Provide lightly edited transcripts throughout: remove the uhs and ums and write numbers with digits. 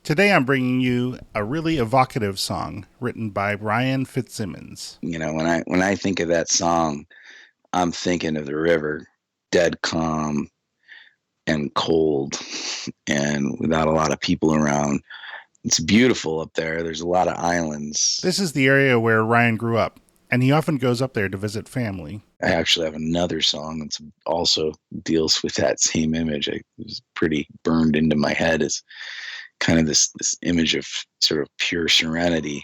Today I'm bringing you a really evocative song written by Ryan Fitzsimmons. When I think of that song, I'm thinking of the river, dead calm and cold, and without a lot of people around. It's beautiful up there. There's a lot of islands. This is the area where Ryan grew up, and he often goes up there to visit family. I actually have another song that's also deals with that same image. It was pretty burned into my head as kind of this image of sort of pure serenity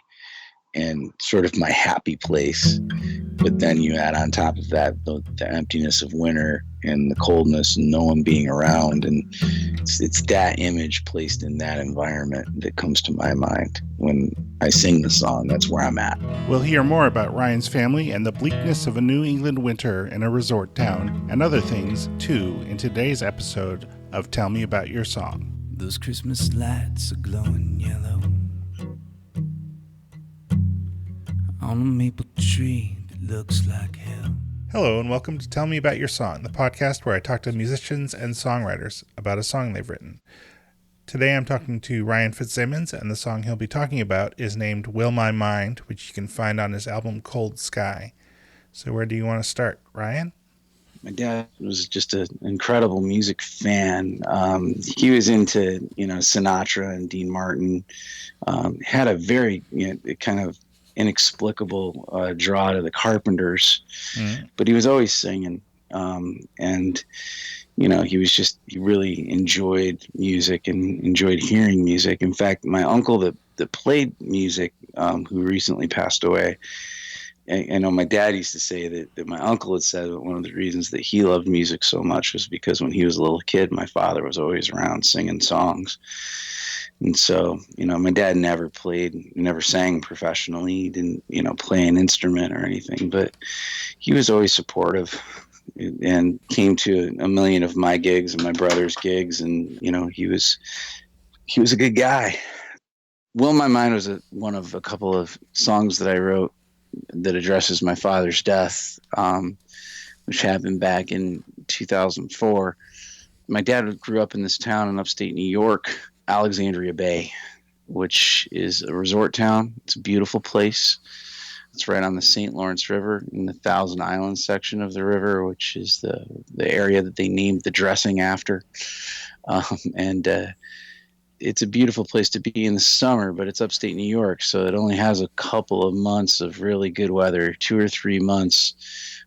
and sort of my happy place. But then you add on top of that the emptiness of winter and the coldness and no one being around. And it's that image placed in that environment that comes to my mind when I sing the song. That's where I'm at. We'll hear more about Ryan's family and the bleakness of a New England winter in a resort town, and other things, too, in today's episode of Tell Me About Your Song. Those Christmas lights are glowing yellow on a maple tree that looks like hell. Hello, and welcome to Tell Me About Your Song, the podcast where I talk to musicians and songwriters about a song they've written. Today I'm talking to Ryan Fitzsimmons, and the song he'll be talking about is named Will My Mind, which you can find on his album Cold Sky. So where do you want to start, Ryan? My dad was just an incredible music fan. He was into, Sinatra and Dean Martin. Had a very, kind of inexplicable draw to the Carpenters, but he was always singing. And he really enjoyed music and enjoyed hearing music. In fact, my uncle that played music, who recently passed away, I know my dad used to say that my uncle had said that one of the reasons that he loved music so much was because when he was a little kid, my father was always around singing songs. And so, my dad never sang professionally. He didn't, play an instrument or anything, but he was always supportive and came to a million of my gigs and my brother's gigs. And, he was a good guy. Will My Mind was one of a couple of songs that I wrote that addresses my father's death, which happened back in 2004. My dad grew up in this town in upstate New York, Alexandria Bay, which is a resort town. It's a beautiful place. It's right on the St. Lawrence River in the Thousand Islands section of the river, which is the area that they named the dressing after. And it's a beautiful place to be in the summer, but it's upstate New York, so it only has a couple of months of really good weather, 2 or 3 months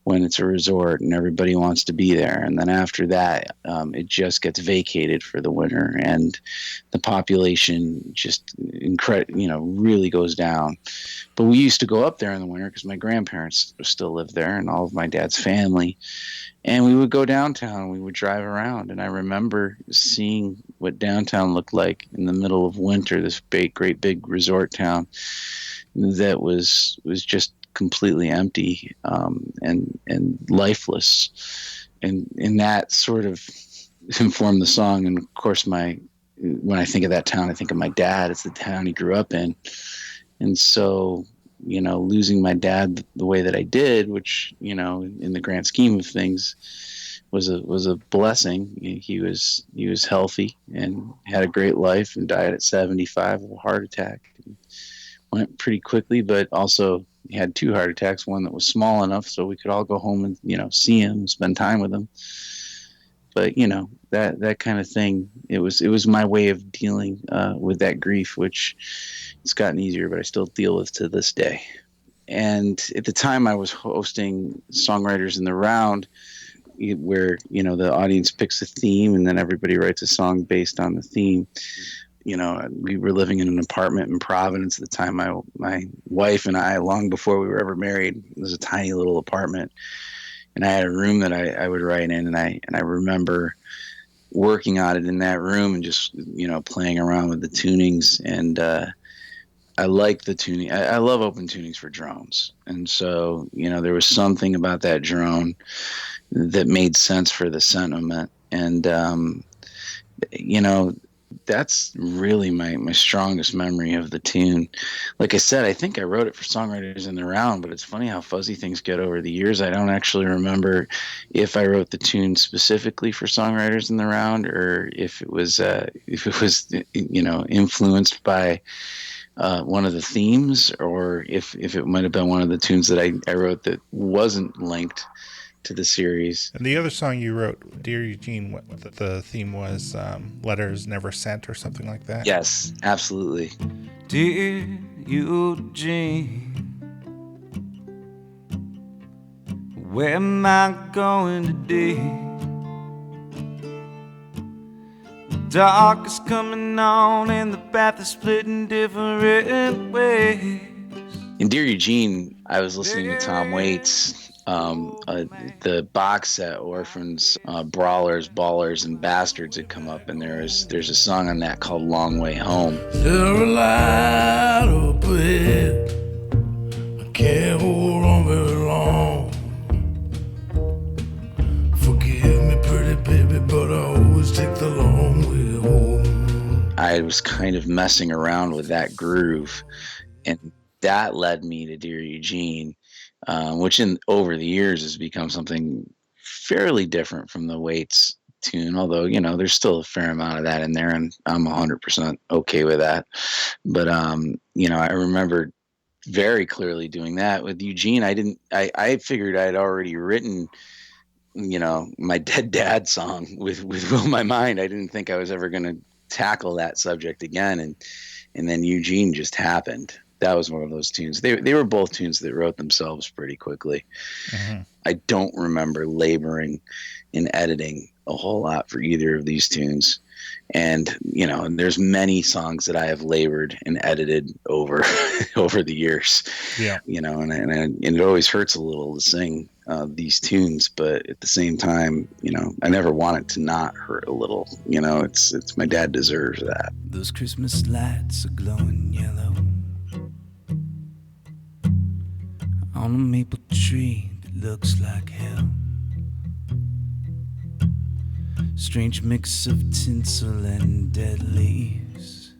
when it's a resort and everybody wants to be there. And then after that, it just gets vacated for the winter, and the population just really goes down. But we used to go up there in the winter because my grandparents still lived there and all of my dad's family. And we would go downtown, we would drive around, and I remember seeing what downtown looked like in the middle of winter, this great big resort town that was just completely empty, and lifeless. And that sort of informed the song. And of course, when I think of that town, I think of my dad. It's the town he grew up in. And so, losing my dad the way that I did, which, in the grand scheme of things was a blessing. He was healthy and had a great life and died at 75 of a heart attack. Went pretty quickly, but also he had 2 heart attacks, one that was small enough so we could all go home and, see him, spend time with him. But, that kind of thing, it was my way of dealing with that grief, which it's gotten easier, but I still deal with to this day. And at the time I was hosting Songwriters in the Round, where, the audience picks a theme and then everybody writes a song based on the theme. We were living in an apartment in Providence at the time. My wife and I, long before we were ever married, it was a tiny little apartment. And I had a room that I would write in, and I remember working on it in that room and just, playing around with the tunings. And I like the tuning. I love open tunings for drones. And so, there was something about that drone that made sense for the sentiment. And, that's really my strongest memory of the tune. Like I said, I think I wrote it for Songwriters in the Round, but it's funny how fuzzy things get over the years. I don't actually remember if I wrote the tune specifically for Songwriters in the Round, or if it was influenced by one of the themes, or if it might have been one of the tunes that I wrote that wasn't linked to the series. And the other song you wrote, Dear Eugene, what the theme was, letters never sent or something like that? Yes, absolutely. Dear Eugene, where am I going today? The dark is coming on and the path is split in different ways. In Dear Eugene, I was listening to Tom Waits. The box set Orphans, Brawlers, Ballers, and Bastards had come up, and there's a song on that called Long Way Home. There a light up ahead, I can't hold on very long. Forgive me, pretty baby, but I always take the long way home. I was kind of messing around with that groove, and that led me to Dear Eugene, which over the years has become something fairly different from the Waits tune, although, there's still a fair amount of that in there, and I'm 100% okay with that. But, I remember very clearly doing that. With Eugene, I figured I'd already written, my Dead Dad song with Will My Mind. I didn't think I was ever going to tackle that subject again, and then Eugene just happened. That was one of those tunes. They were both tunes that wrote themselves pretty quickly. Mm-hmm. I don't remember laboring in editing a whole lot for either of these tunes. And, there's many songs that I have labored and edited over the years. Yeah. And it always hurts a little to sing these tunes, but at the same time, I never want it to not hurt a little. It's my dad deserves that. Those Christmas lights are glowing yellow on a maple tree that looks like hell. Strange mix of tinsel and dead leaves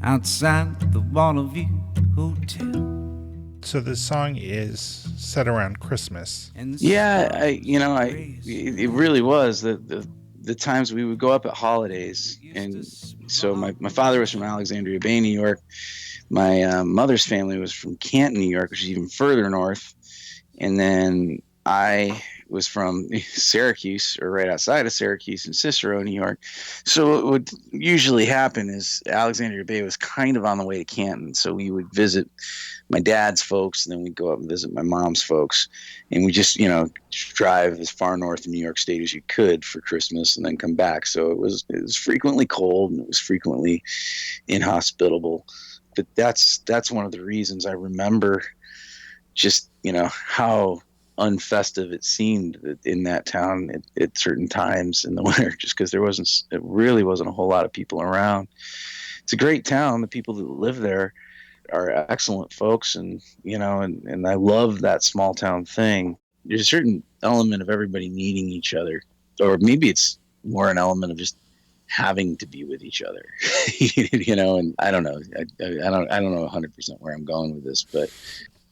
outside the Waterview Hotel. So this song is set around Christmas. Yeah, it really was the times we would go up at holidays. And so my father was from Alexandria Bay, New York. My mother's family was from Canton, New York, which is even further north. And then I was from Syracuse, or right outside of Syracuse, in Cicero, New York. So what would usually happen is Alexandria Bay was kind of on the way to Canton. So we would visit my dad's folks, and then we'd go up and visit my mom's folks. And we just, drive as far north in New York State as you could for Christmas and then come back. So it was frequently cold, and it was frequently inhospitable. But that's one of the reasons I remember just, how unfestive it seemed in that town at certain times in the winter, just because it really wasn't a whole lot of people around. It's a great town. The people that live there are excellent folks, and I love that small town thing. There's a certain element of everybody needing each other, or maybe it's more an element of just having to be with each other, and I don't know. I don't know 100% where I'm going with this, but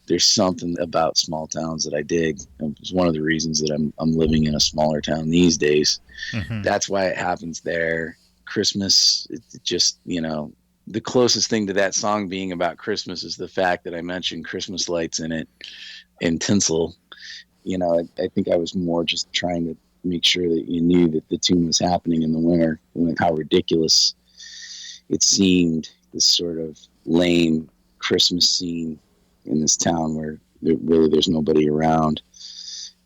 there's something about small towns that I dig. It's one of the reasons that I'm living in a smaller town these days. Mm-hmm. That's why it happens there. Christmas, it just, the closest thing to that song being about Christmas is the fact that I mentioned Christmas lights in it and tinsel. I think I was more just trying to make sure that you knew that the tune was happening in the winter, and how ridiculous it seemed, this sort of lame Christmas scene in this town where there's nobody around.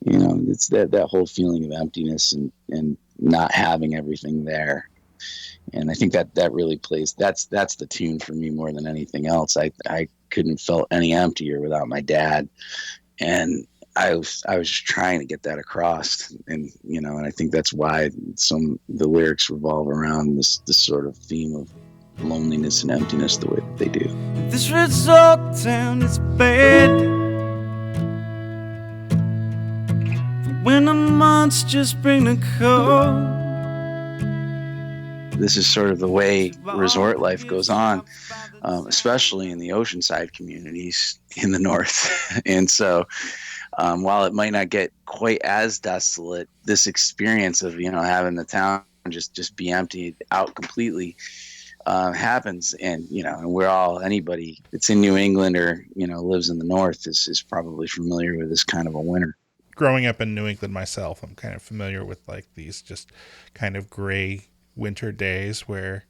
It's that whole feeling of emptiness and not having everything there. And I think that really plays, that's the tune for me more than anything else. I couldn't have felt any emptier without my dad. And I was just trying to get that across, and and I think that's why the lyrics revolve around this sort of theme of loneliness and emptiness the way that they do. This resort town is bad. The winter months just bring the cold. this is sort of the way resort life goes on, especially in the oceanside communities in the north. And so while it might not get quite as desolate, this experience of, having the town just be emptied out completely happens. And, and anybody that's in New England or, lives in the north is probably familiar with this kind of a winter. Growing up in New England myself, I'm kind of familiar with like these just kind of gray winter days where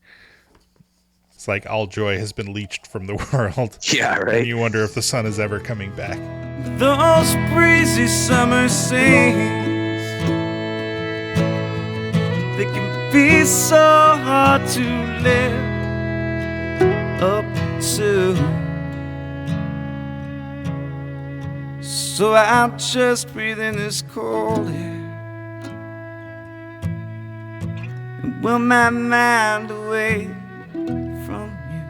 it's like all joy has been leached from the world. Yeah, right. And you wonder if the sun is ever coming back. Those breezy summer scenes, they can be so hard to live up to. So I'll just breathe in this cold air and will my mind away from you.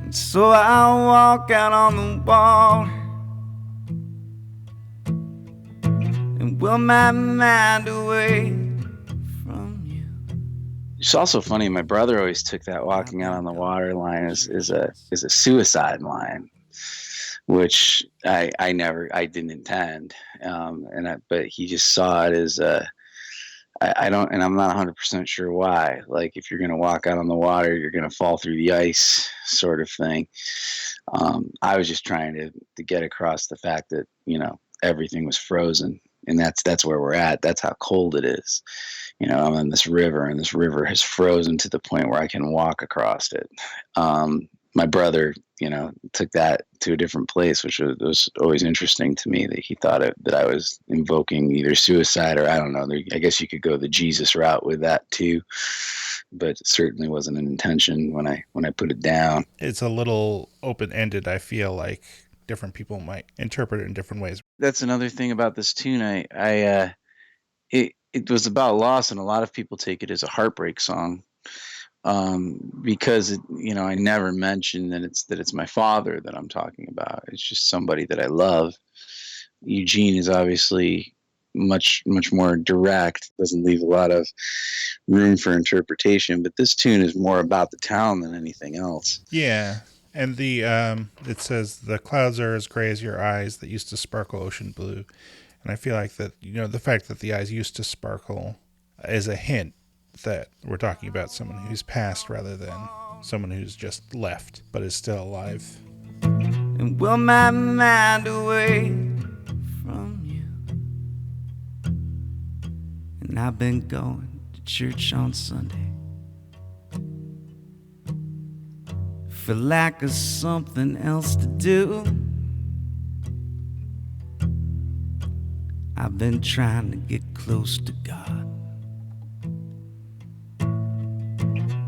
And so I'll walk out on the water and will my mind away from you. It's also funny, my brother always took that walking out on the water line as a suicide line, which I didn't intend. But he just saw it as I don't, and I'm not 100% sure why. Like, if you're going to walk out on the water, you're going to fall through the ice, sort of thing. I was just trying to get across the fact that, everything was frozen, and that's where we're at. That's how cold it is. I'm in this river, and this river has frozen to the point where I can walk across it. My brother, took that to a different place, which was always interesting to me, that he thought that I was invoking either suicide or, I don't know, I guess you could go the Jesus route with that too, but it certainly wasn't an intention when I put it down. It's a little open-ended. I feel like different people might interpret it in different ways. That's another thing about this tune. It was about loss, and a lot of people take it as a heartbreak song. Because I never mentioned that it's my father that I'm talking about. It's just somebody that I love. Eugene is obviously much more direct, doesn't leave a lot of room for interpretation, but this tune is more about the town than anything else. Yeah. And it says the clouds are as gray as your eyes that used to sparkle ocean blue. And I feel like that, the fact that the eyes used to sparkle is a hint that we're talking about someone who's passed rather than someone who's just left but is still alive. And will my mind away from you. And I've been going to church on Sunday for lack of something else to do. I've been trying to get close to God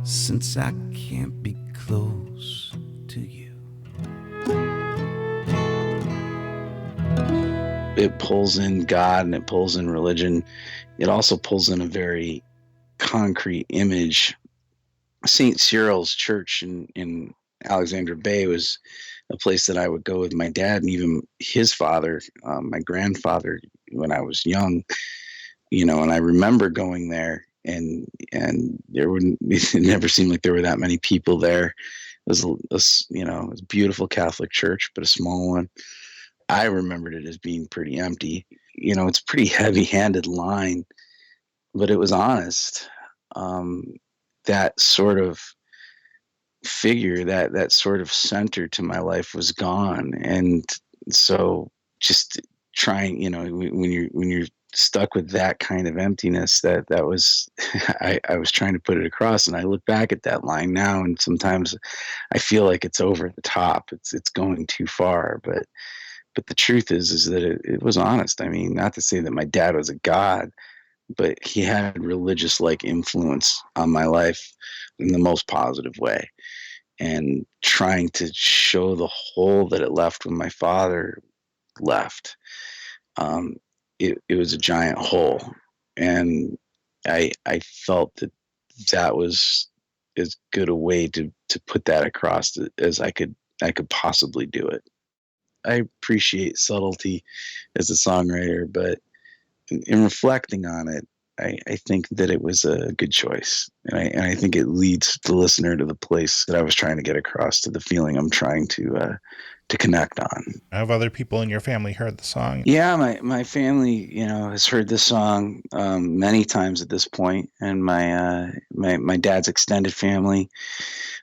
since I can't be close to you. It pulls in God and it pulls in religion. It also pulls in a very concrete image. St. Cyril's Church in Alexandra Bay was a place that I would go with my dad and even his father, my grandfather, when I was young, and I remember going there. And it never seemed like there were that many people there. It was a beautiful Catholic church, but a small one. I remembered it as being pretty empty. It's a pretty heavy-handed line, but it was honest. That sort of figure, that sort of center to my life was gone. And so just trying, when you're stuck with that kind of emptiness, that was I was trying to put it across, and I look back at that line now, and sometimes I feel like it's over the top. It's going too far, but the truth is that it was honest. I mean, not to say that my dad was a god, but he had religious like influence on my life in the most positive way, and trying to show the hole that it left when my father left. It was a giant hole, and I felt that was as good a way to put that across as I could possibly do it. I appreciate subtlety as a songwriter, but in reflecting on it, I think that it was a good choice. And I think it leads the listener to the place that I was trying to get across, to the feeling I'm trying to connect on. Have other people in your family heard the song? Yeah, my family, has heard this song many times at this point, and my dad's extended family,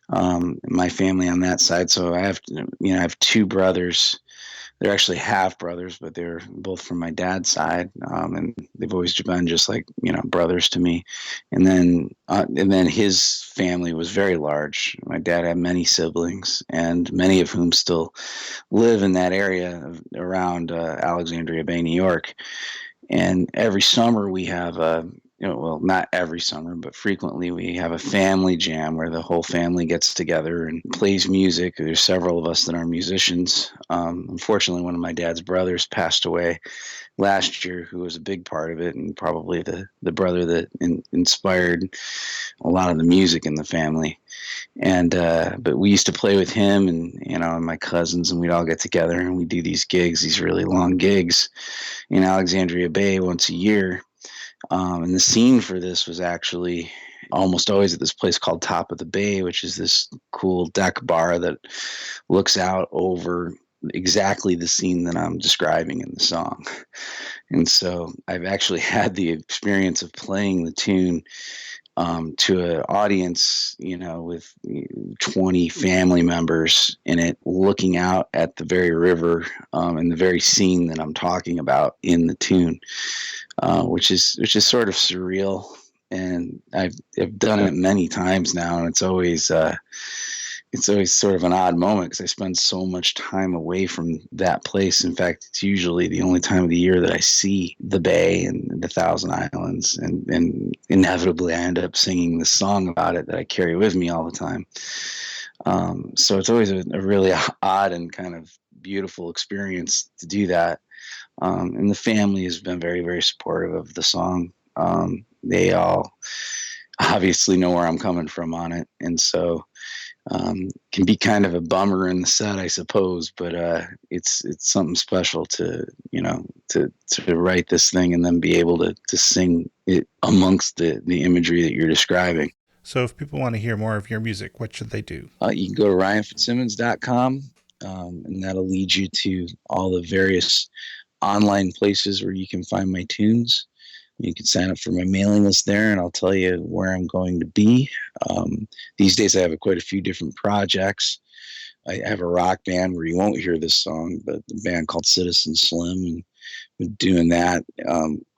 my family on that side. So I have two brothers. They're actually half brothers, but they're both from my dad's side, and they've always been just like brothers to me. And then his family was very large. My dad had many siblings, and many of whom still live in that area around Alexandria Bay, New York. And every summer we have well, not every summer, but frequently we have a family jam where the whole family gets together and plays music. There's several of us that are musicians. Unfortunately, one of my dad's brothers passed away last year, who was a big part of it, and probably the brother that inspired a lot of the music in the family. And but we used to play with him and my cousins, and we'd all get together and we do these gigs, these really long gigs in Alexandria Bay once a year. And the scene for this was actually almost always at this place called Top of the Bay, which is this cool deck bar that looks out over exactly the scene that I'm describing in the song. And so I've actually had the experience of playing the tune to an audience, with 20 family members in it, looking out at the very river and the very scene that I'm talking about in the tune, which is sort of surreal. And I've done it many times now, and it's always sort of an odd moment because I spend so much time away from that place. In fact, it's usually the only time of the year that I see the Bay and the Thousand Islands, and inevitably I end up singing the song about it that I carry with me all the time. So it's always a really odd and kind of beautiful experience to do that. And the family has been very, very supportive of the song. They all obviously know where I'm coming from on it, and so can be kind of a bummer in the set, I suppose, but it's something special to write this thing and then be able to sing it amongst the imagery that you're describing. So if people want to hear more of your music, what should they do? You can go to ryanfitzsimmons.com, and that'll lead you to all the various online places where you can find my tunes. You can sign up for my mailing list there, and I'll tell you where I'm going to be. These days I have quite a few different projects. I have a rock band where you won't hear this song, but the band called Citizen Slim, and been doing that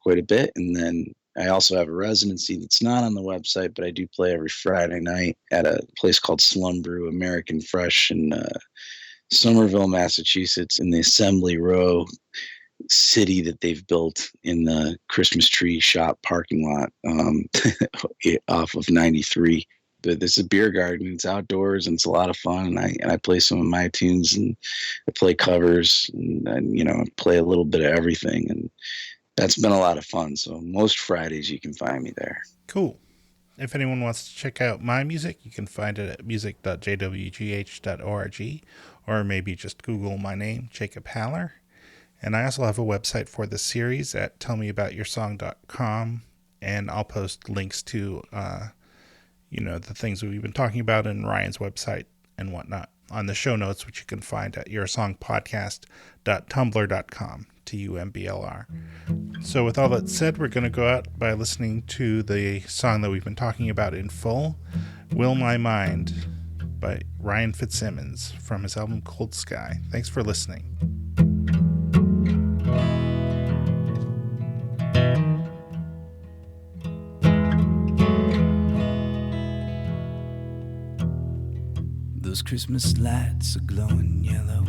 quite a bit. And then I also have a residency that's not on the website, but I do play every Friday night at a place called Slum Brew American Fresh in Somerville, Massachusetts, in the Assembly Row city that they've built in the Christmas tree shop parking lot off of 93. But there's a beer garden. It's outdoors and it's a lot of fun. And I play some of my tunes, and I play covers, and I play a little bit of everything. And that's been a lot of fun. So most Fridays you can find me there. Cool. If anyone wants to check out my music, you can find it at music.jwgh.org, or maybe just Google my name, Jacob Haller. And I also have a website for the series at tellmeaboutyoursong.com, and I'll post links to, the things that we've been talking about in Ryan's website and whatnot on the show notes, which you can find at yoursongpodcast.tumblr.com, TUMBLR. So with all that said, we're going to go out by listening to the song that we've been talking about in full, Will My Mind, by Ryan Fitzsimmons from his album Cold Sky. Thanks for listening. Those Christmas lights are glowing yellow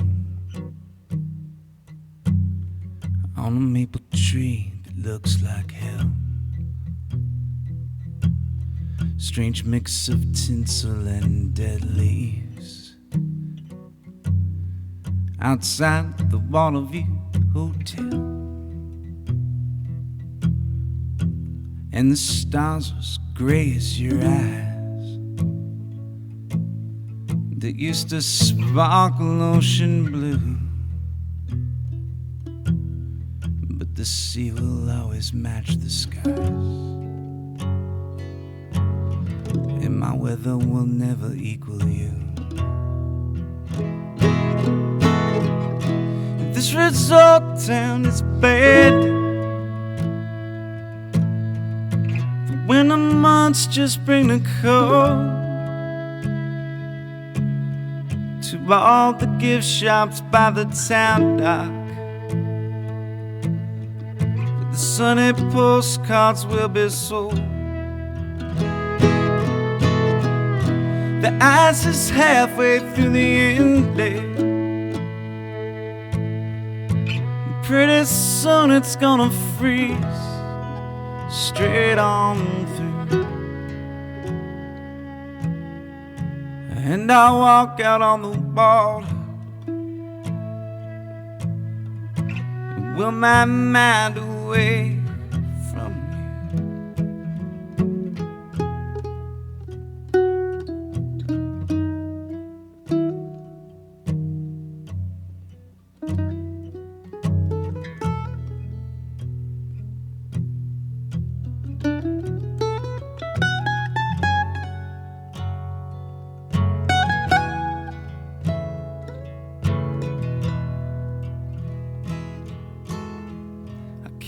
on a maple tree that looks like hell. Strange mix of tinsel and dead leaves outside the Waterview Hotel, and the stars are as gray as your eyes that used to sparkle ocean blue. But the sea will always match the skies, and my weather will never equal you. This resort town is bad. The winter months just bring the cold to all the gift shops by the town dock. The sunny postcards will be sold. The ice is halfway through the inlet. Pretty soon it's gonna freeze straight on through. And I walk out on the water, and will my mind away from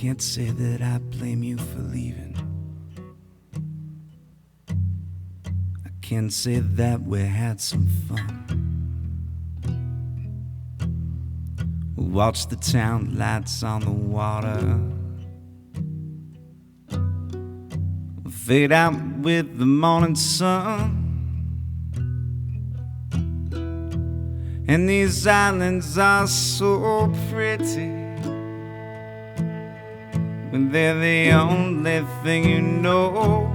Can't say that I blame you for leaving. I can say that we had some fun. We watched the town lights on the water fade out with the morning sun. And these islands are so pretty when they're the only thing you know.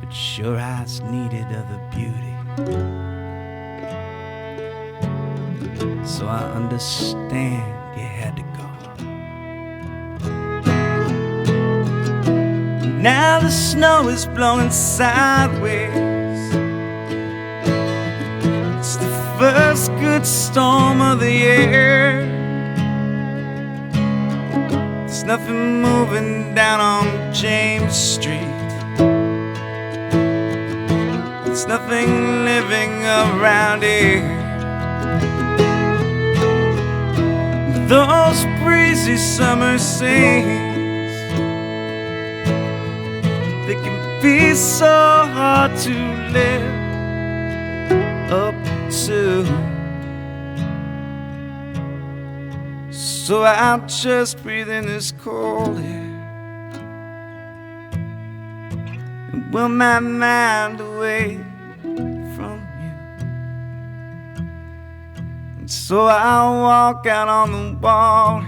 But your eyes needed other beauty, so I understand you had to go. Now the snow is blowing sideways. It's the first good storm of the year. There's nothing moving down on James Street. There's nothing living around here. Those breezy summer scenes, they can be so hard to live up to. So I'll just breathe in this cold air and will my mind away from you. And so I'll walk out on the water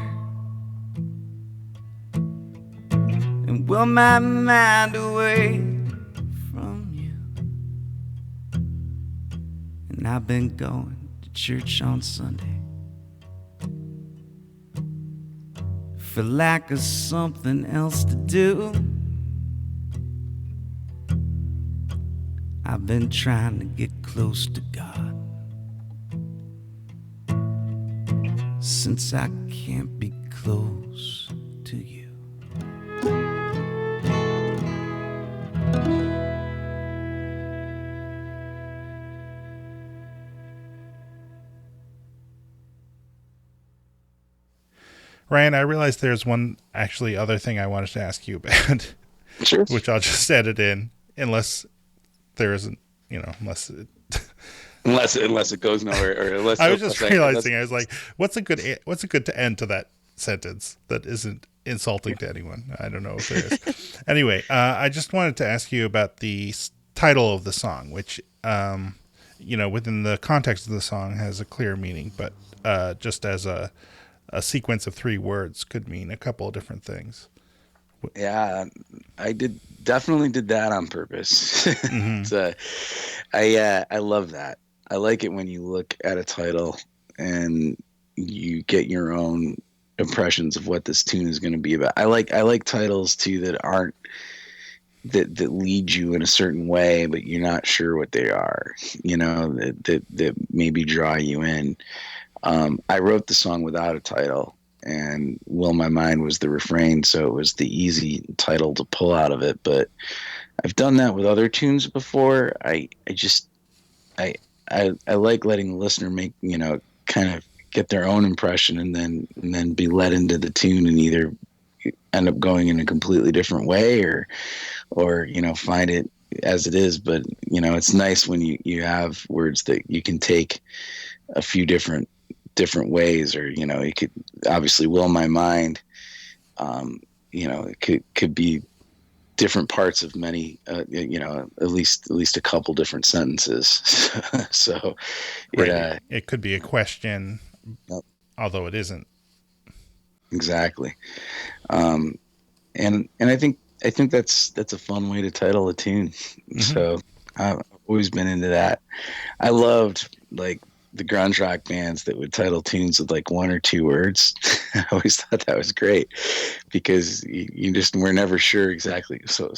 and will my mind away from you. And I've been going to church on Sunday for lack of something else to do. I've been trying to get close to God since I can't be close to you. Ryan, I realized there's one actually other thing I wanted to ask you about, Sure. which I'll just edit in, unless there isn't, unless it... unless it goes nowhere, or unless I was just realizing, I was like, what's a good to end to that sentence that isn't insulting to anyone? I don't know if there is. Anyway, I just wanted to ask you about the title of the song, which, within the context of the song has a clear meaning, but just as a sequence of 3 words could mean a couple of different things. Yeah, I definitely did that on purpose. Mm-hmm. I love that. I like it when you look at a title and you get your own impressions of what this tune is going to be about. I like titles too that aren't that lead you in a certain way, but you're not sure what they are. That maybe draw you in. I wrote the song without a title, and Will My Mind was the refrain, so it was the easy title to pull out of it. But I've done that with other tunes before. I like letting the listener make, kind of get their own impression, and then be led into the tune and either end up going in a completely different way or find it as it is. But it's nice when you have words that you can take a few different ways, or you could obviously Will My Mind, it could be different parts of many, at least a couple different sentences. So right. It could be a question, Yep. although it isn't. Exactly. And I think that's a fun way to title a tune. Mm-hmm. So I've always been into that. I loved like the grunge rock bands that would title tunes with like one or two words. I always thought that was great because you just were never sure exactly. So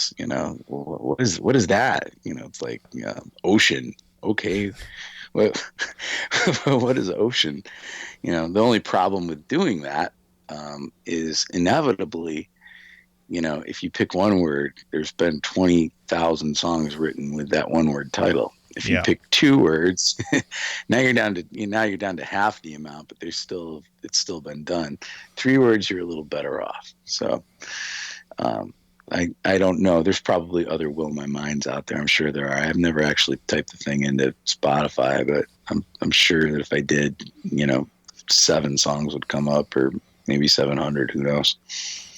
what is that? It's like ocean. Okay, what is ocean? The only problem with doing that is inevitably, if you pick one word, there's been 20,000 songs written with that one word title. If you pick two words, now you're down to half the amount, but it's still been done. 3 words, you're a little better off. So I don't know. There's probably other Will My Minds out there. I'm sure there are. I've never actually typed the thing into Spotify, but I'm sure that if I did, 7 songs would come up, or maybe 700. Who knows?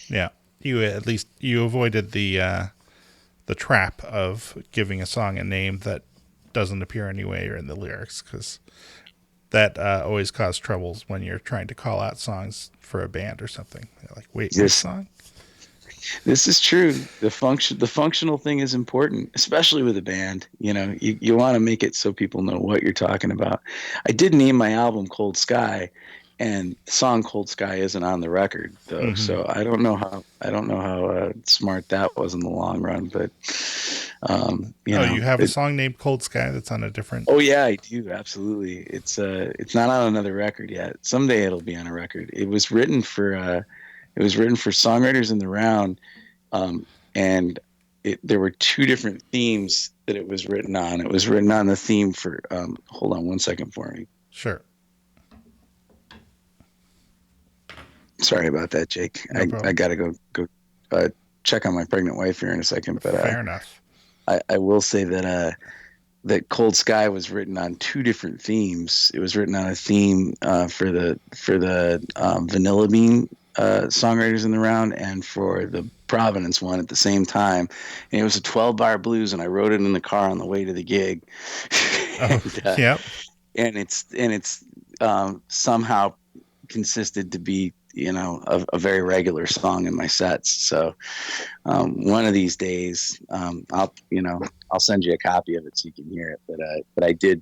Yeah, you avoided the trap of giving a song a name that doesn't appear anywhere in the lyrics, because that always causes troubles when you're trying to call out songs for a band or something. You're like, wait, this song? This is true. The functional thing is important, especially with a band. You want to make it so people know what you're talking about. I did name my album Cold Sky, and the song Cold Sky isn't on the record though. Mm-hmm. So I don't know how smart that was in the long run, but you have a song named Cold Sky that's on a different. Oh yeah, I do. Absolutely. It's not on another record yet. Someday it'll be on a record. It was written for Songwriters in the Round, and there were 2 different themes that it was written on. It was written on the theme for. Hold on 1 second for me. Sure. Sorry about that, Jake. No I got to go check on my pregnant wife here in a second. But fair enough. I will say that that Cold Sky was written on 2 different themes. It was written on a theme for the Vanilla Bean Songwriters in the Round, and for the Providence one at the same time. And it was a 12-bar blues, and I wrote it in the car on the way to the gig. Yep. And it's somehow consisted to be a very regular song in my sets. So one of these days I'll send you a copy of it so you can hear it. But I did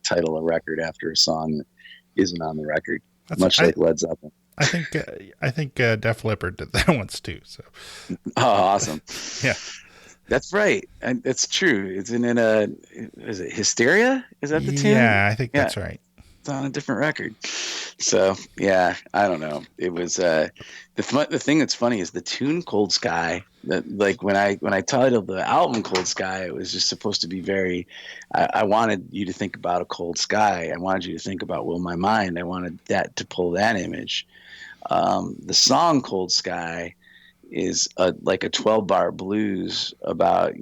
title a record after a song that isn't on the record, like Led Zeppelin. I think Def Leppard did that once too. So. Oh, awesome! Yeah, that's right, and it's true. Is it Hysteria? Is that the tune? Yeah, I think that's right. It's on a different record. So yeah, I don't know. It was the thing that's funny is the tune Cold Sky. That like when I titled the album Cold Sky, it was just supposed to be very. I wanted you to think about a cold sky. I wanted you to think about Will My Mind. I wanted that to pull that image. The song Cold Sky is like a 12-bar blues about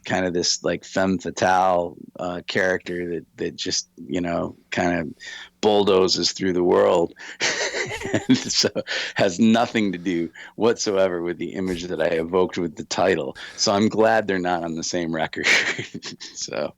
kind of this like femme fatale character that just kind of bulldozes through the world. And so has nothing to do whatsoever with the image that I evoked with the title. So I'm glad they're not on the same record. So